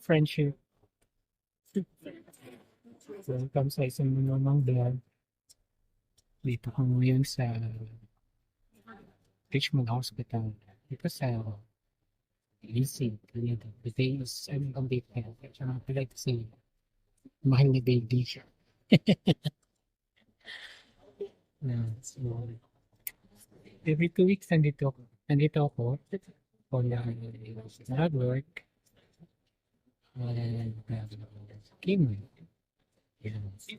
friendship. Welcome sa isang namang vlog. Dito ko ngayon sa Richmond Hospital. Dito sa Gising. The day is complete na. Tsaka I like to say, mahal na baby siya. So, every 2 weeks nandito ako for blood work and chemo. Yeah, so,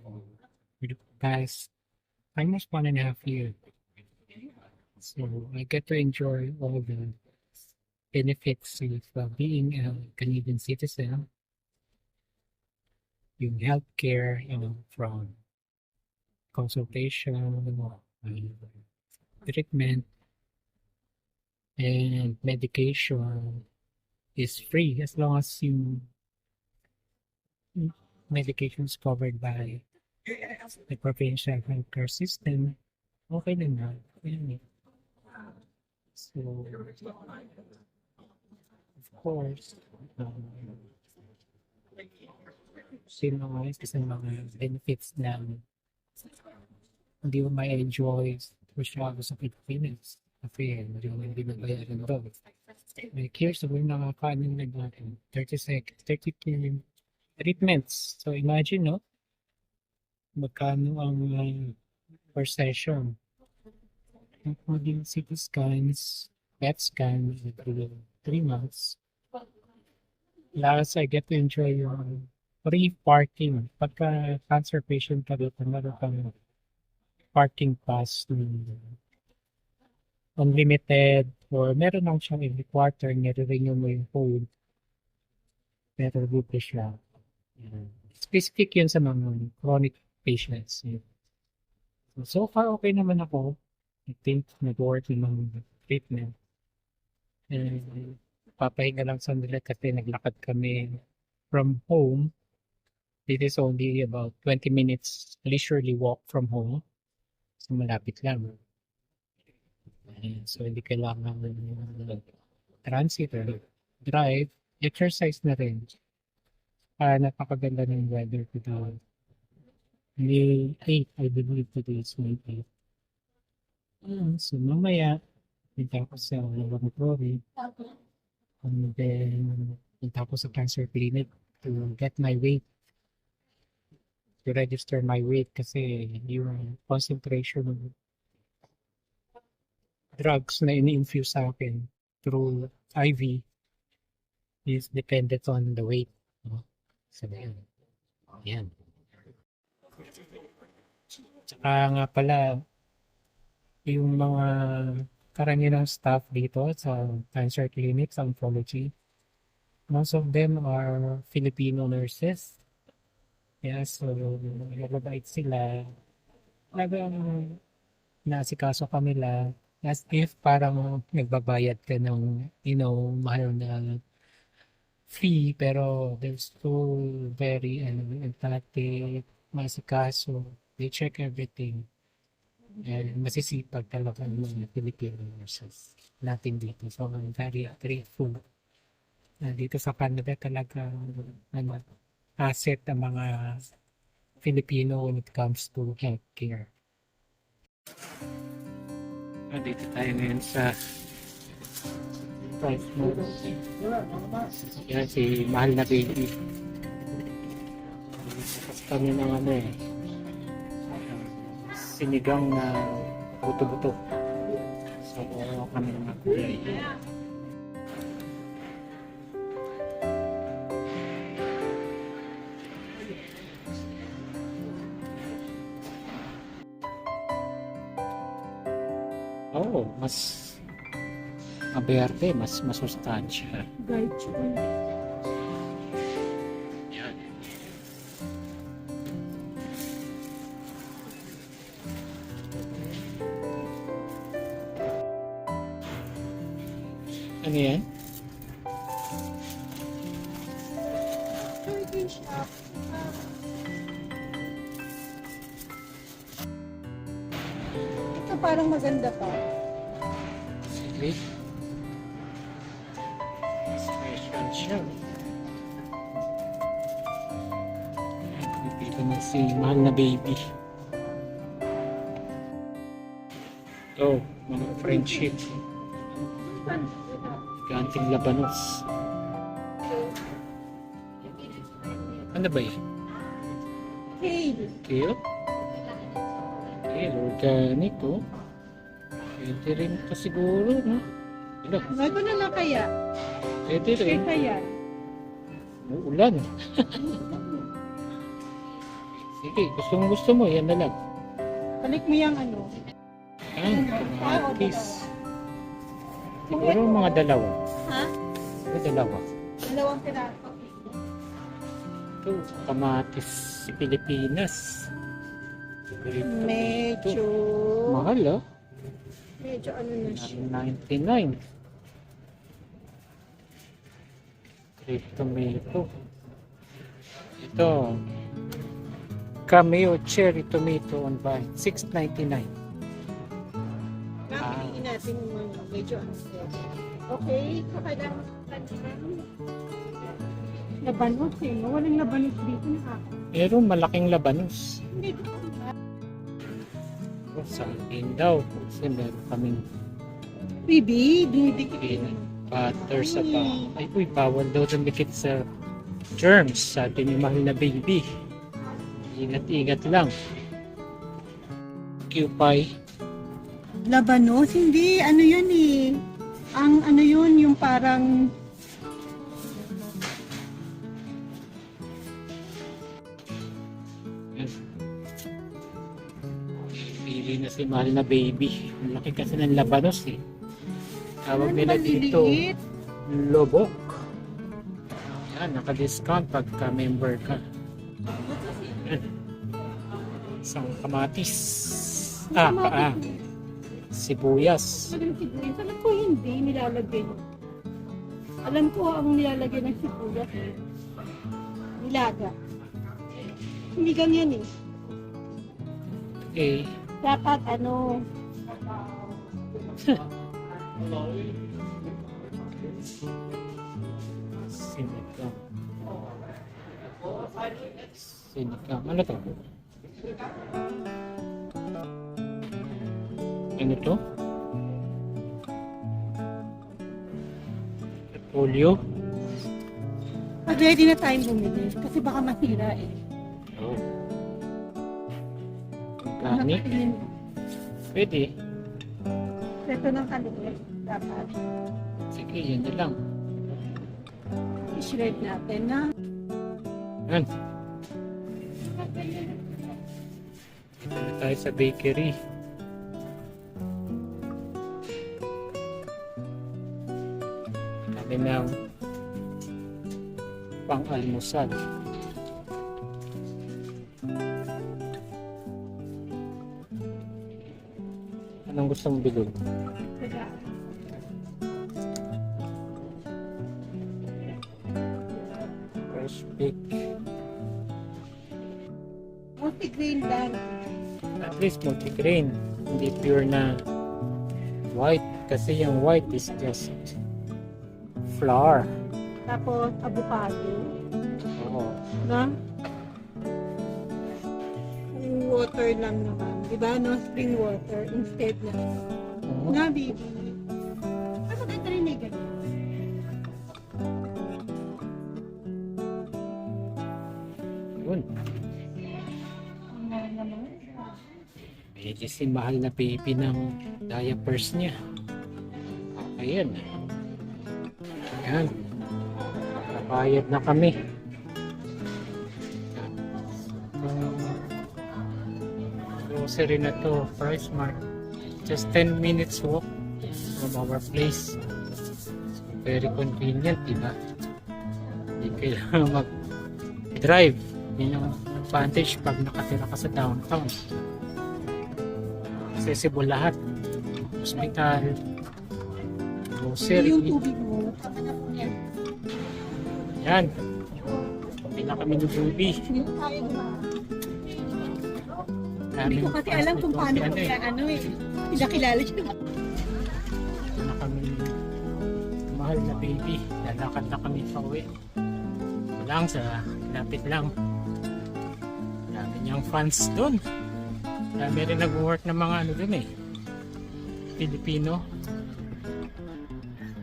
for the past almost 1.5 years. So I get to enjoy all the benefits of being a Canadian citizen, yung healthcare, from consultation, treatment, and medication is free as long as yung medication is covered by the provincial healthcare system. Okay na nga. Yun eh. So, of course, sino nga isa sa mga benefits na hindi mo ma-enjoy masyado sa Pilipinas. Kasi hindi nagbayaran doon. Like here, so we're nakakaano na natin 32 treatments. So imagine, no? Magkano ang per session. Including CT scans, PET scan every 3 months. Last, I get to enjoy yung free parking. Pagka cancer patient ka dito, meron kang parking pass unlimited or meron lang siyang every quarter, nire-renew mo yung code. Pero libre siya. Specific yun sa mga chronic patients. So far, okay naman ako. I think nag-work yung treatment. And papahinga lang sandali kasi naglakad kami from home. It is only about 20 minutes leisurely walk from home. So malapit lang. And so hindi kailangan transit or drive. Exercise na rin. Napakaganda ng weather today. May 8, I believe today is May 8. So mamaya, punta ako sa laboratory. And then, punta ako sa cancer clinic to get my weight. To register my weight kasi yung concentration of drugs na ini-infuse sa akin through IV is dependent on the weight. So, yan. Tsaka nga pala, yung mga karaniwang staff dito sa cancer clinic, sa oncology, most of them are Filipino nurses. Yeah, so nagabait sila. Talagang naasikaso kami lang as if parang nagbabayad ka ng, mahal na fee, pero they're so very empathic, masikaso. They check everything. And masisipag talaga ng mga Filipino nurses natin dito. So, I'm very grateful. Dito sa Canada talaga asset ang mga Filipino when it comes to healthcare. Dito tayo ngayon sa yan si mahal na baby. Kasi kami ng sinigang na buto-buto. So, kami ng mga kulay. Oh, mas aberte, mas masustansya. Yan. Ano yan? Ito parang maganda pa. Sige. Special siya. si mahal na baby. Ito, mga friendship. Ganting labanos. Ano ba yun? Kale. Kale? Kale, organic oh. Pwede rin ito siguro, no? Ano? Ano na lang kaya? Pwede rin. Kaya. Uulan. Sige, gusto mo, yan na lang. Balik mo yung ano. Yan, kamatis. Siguro mga dalawa. Ha? Dalawa. Dalawang piraso. Ito, kamatis sa Pilipinas. Medyo. Mahal ah. Medyo ano na siya. 99. Grape tomato. Ito. Cameo cherry tomato on vine. 6.99. Kapiliin natin yung mga medyo ano siya. Okay, so kailangan labanos eh. No? Walang labanos dito na. Meron malaking labanos. Hindi dito. Sa akin daw. Kasi meron kaming Bibi, dumidikit peanut butter sa pa. Ay, uy, bawal daw dumikit sa germs. Sabi ni mahal na baby. Ingat-ingat lang. Cupay. Labanos? Hindi. Ano yun eh. Ang ano yun, yung parang Pili na si mahal na baby. Ang laki kasi ng labanos eh. Tawag ano, nila dito maliliit. lobok. Yan, naka-discount pagka member ka. Yan. Isang kamatis. Paa. Sibuyas. Alam sibuyas. Alam ko hindi nilalagay. Alam ko ang nilalagay ng sibuyas. Nilaga. Hindi ganyan eh. Okay. Dapat ano, Sinikang. Sinikang. Ano to? Ano to? Polio? pag ready na tayong bumili. Kasi baka masira eh. Oh. Organic? Nakainin. Pwede. Ito ng kalimutan. Dapat Sige, yan na lang. i-shred natin na. Yan. Dito na tayo sa bakery. Kami ng pang-almusal. Anong gusto mong bilhin? Fresh bake. Multi-grain lang. At least multigrain. Hindi pure na white. Kasi yung white is just flour. Tapos avocado. Oo. Na? Water lang naman. Diba? No spring water instead na. Oo. Na, baby. Mas maganda rin na ganyan. Yun. Medyo si mahal na baby ng diapers niya. Ayan. Ayan. Nabayad na kami. Grocery na to, Price Mart. Just 10 minutes walk from our place. Very convenient, diba? Hindi kailangan mag-drive. Yun yung advantage pag nakatira ka sa downtown. Accessible lahat. Hospital, grocery. Yung tubig mo. Tama na po yan. Yan. Hindi na kami nububi. Hindi ko tayo naman. Hindi ko kasi alam kung paano ko kaya ano eh. Hindi kilala siya. Ito na kami mahal na baby. Lalakad na kami pa uwi. Lang sa lapit lang. Marami Yung fans doon. Dami rin nag-work ng mga ano doon eh. Filipino.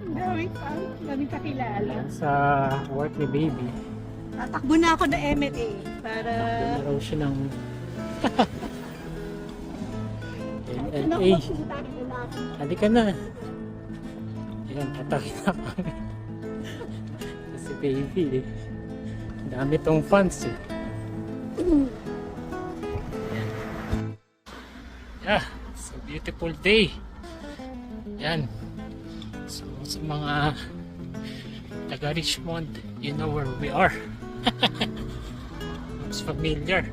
Daming fan, daming kakilala. Sa work ni Baby. Tatakbo na ako na M&A para... Naraw siya ng Ano LA. ko sinta nila? Halika na. Ayan, patakin na kami. Kasi Baby eh. Dami tong fans eh. Yeah, it's a beautiful day. Yan. So, sa mga taga Richmond, you know where we are. It's familiar.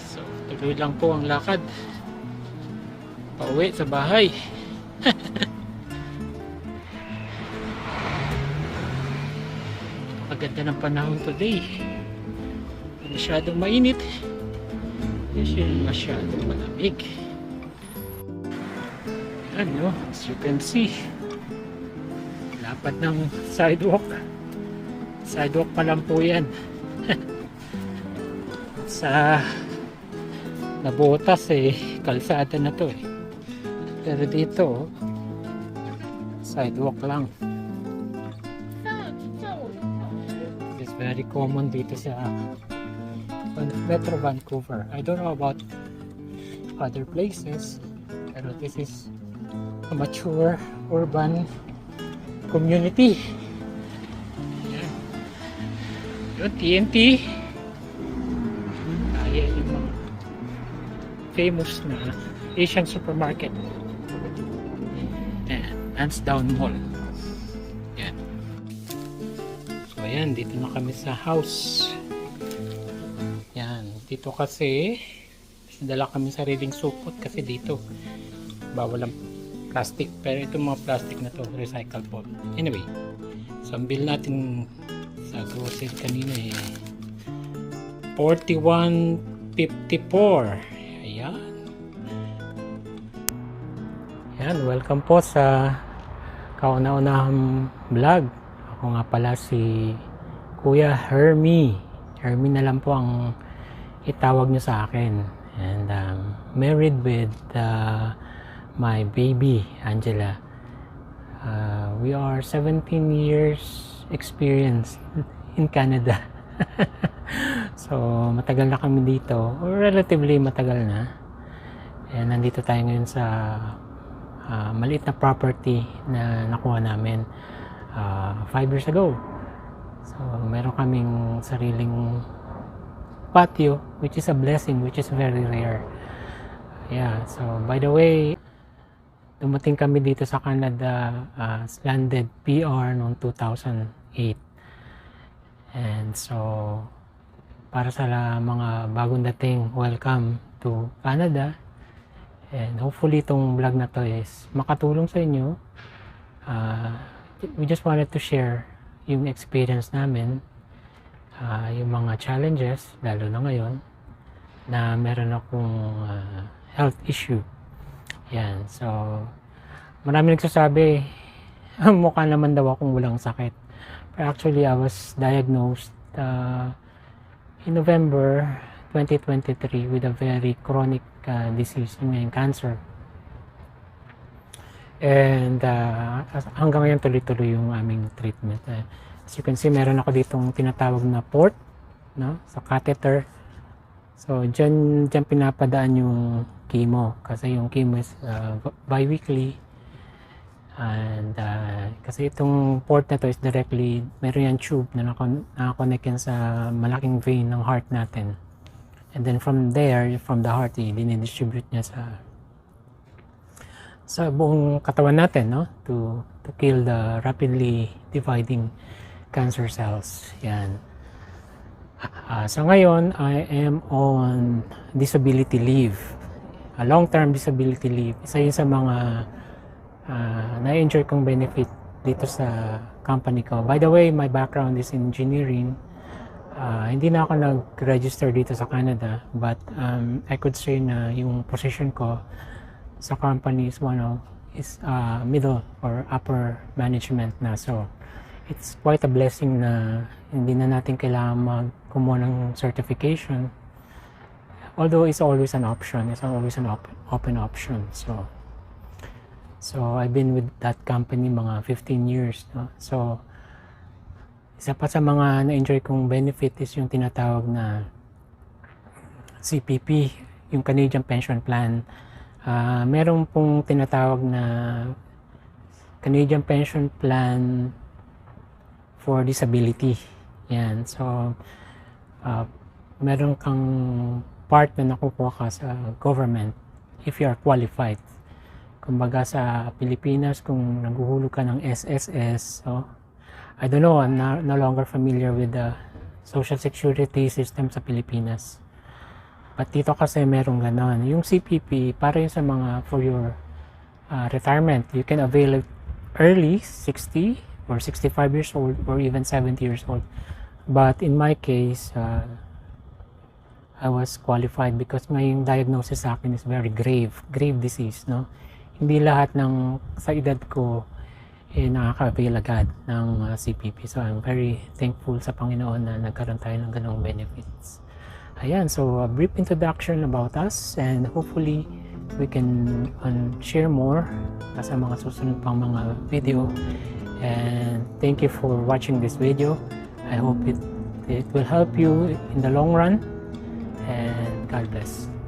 So, tuloy lang po ang lakad. Pauwi sa bahay. Maganda ng panahon today. Masyadong mainit. Kasi masyadong malamig. Yan, no? As you can see, lapad ng sidewalk. Sidewalk pa lang po yan. Sa nabutas eh, kalsada na to eh. Pero dito, sidewalk lang. It's very common dito sa Metro Vancouver. I don't know about other places, pero this is a mature urban community. Yan. Yun, TNT. Ayan yung mga famous na Asian supermarket. Yan, Lansdowne Mall. Yan. So ayan, dito na kami sa house. Yan, dito kasi dala kami sariling supot kasi dito bawal ang plastic, pero itong mga plastic na to recyclable. Anyway, so ang bill natin sa grocery kanina eh 41.54. Ayan. Yan, welcome po sa kauna-unahang vlog. Ako nga pala si Kuya Hermie. Hermie na lang po ang itawag nyo sa akin. And married with my baby, Angela. We are 17 years experience in Canada. So, matagal na kami dito. Or relatively matagal na. And nandito tayo ngayon sa maliit na property na nakuha namin 5 years ago. So, meron kaming sariling patio, which is a blessing, which is very rare. Yeah, so by the way, dumating kami dito sa Canada, landed PR noong 2008. And so, para sa mga bagong dating, welcome to Canada. And hopefully itong vlog na to is makatulong sa inyo. We just wanted to share yung experience namin, yung mga challenges, lalo na ngayon, na meron akong health issue. Yan, so, marami nagsasabi, mukha naman daw akong walang sakit. But actually, I was diagnosed in November 2023 with a very chronic disease, yung cancer. And hanggang ngayon tuloy-tuloy yung aming treatment. As you can see, meron ako ditong tinatawag na port, no, sa catheter. So, dyan pinapadaan yung chemo. Kasi yung chemo is bi-weekly. And kasi itong port na to is directly, meron yung tube na nakakonect yan sa malaking vein ng heart natin. And then from there, from the heart, dinidistribute niya sa buong katawan natin, no? To kill the rapidly dividing cancer cells. Yan. So ngayon, I am on disability leave. A long-term disability leave. Isa yun sa mga na-enjoy kong benefit dito sa company ko. By the way, my background is in engineering. Hindi na ako nag-register dito sa Canada, but I could say na yung position ko sa company is middle or upper management na. So, it's quite a blessing na hindi na natin kailangan kumuha ng certification. Although it's always an option, it's always an open option. So I've been with that company mga 15 years. No? So isa pa sa mga na-enjoy kong benefit is yung tinatawag na CPP, yung Canadian Pension Plan. Meron pong tinatawag na Canadian Pension Plan for Disability. Yan. So, meron kang part na nakukuha ka sa government if you are qualified. Kumbaga sa Pilipinas, kung naghuhulog ka ng SSS, so, I don't know, I'm no longer familiar with the social security system sa Pilipinas. But dito kasi merong ganon. Yung CPP, para yun sa mga, for your retirement, you can avail it early, 60 or 65 years old, or even 70 years old. But in my case, I was qualified because yung diagnosis sa akin is very grave disease, no? Hindi lahat ng sa edad ko nakaka-avail agad ng CPP. So I'm very thankful sa Panginoon na nagkaroon tayo ng ganong benefits. Ayan, so a brief introduction about us, and hopefully we can share more sa mga susunod pang mga video. And thank you for watching this video. I hope it will help you in the long run, and God bless.